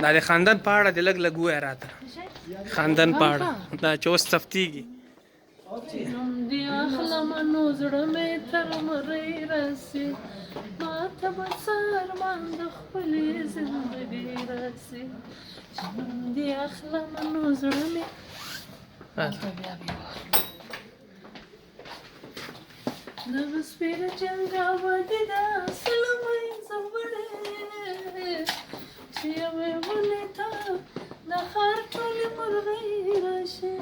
دا د خاندان په اړه د لږ لږ ووایه راته خاندان په اړه دا چې اوس تفتیږي نوم دې اخلم نو زړه مې تر مرۍ راسي ماته به څه ارمان د خپلې زندګۍ راسي چې نوم دې اخلم نو زړه مې دغه سپېره جنګاوه دې د سلمۍ زوړې چې یوې ونې ته د ښار ټولې مرغۍ راشي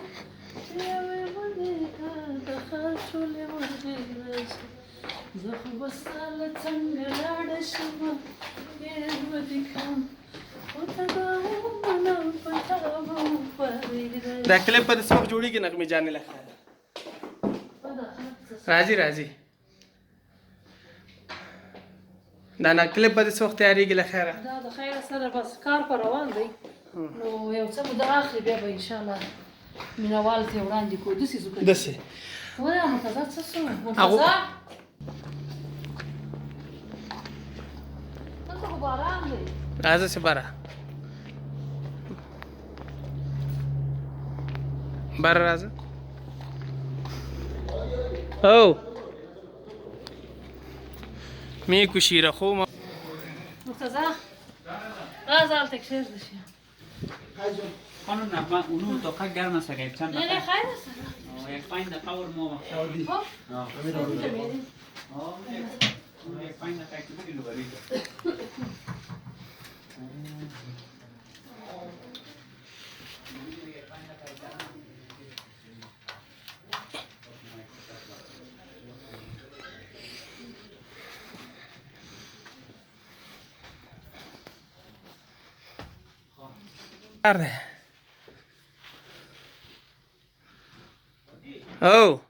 چې یوې ونې ته د ښار ټولې مرغۍ راشي زه خو به ستا له څنګه لاړه شمه ډېر به دې کړم خو ته دا ومنه په تا به وپارېږم دا کلیپ به د څه وخت جوړېږي نغمې جانې له خیره راځي راځي دا نه کلیپ به د څه وخت تیارېږي له خیره دا د خیره سره بس کار په روان دی نو یو څه موده اخلي بیا به انشاءالله مینهوالو ته یې وړاندې کړو داسې زه کوي داسې وایه مرتضی څه شو مرتضی دلته خو باران دی راځه چې بره بره راځه او میکو شیره خو مرتضی راځه هلته کښېږده شي خانم ما اونو توقع گرم است اگر چند نه نه خیر است یک 5 دقیقه ور مو وقت خب یک 5 دقیقه که بگیرو برید Oh.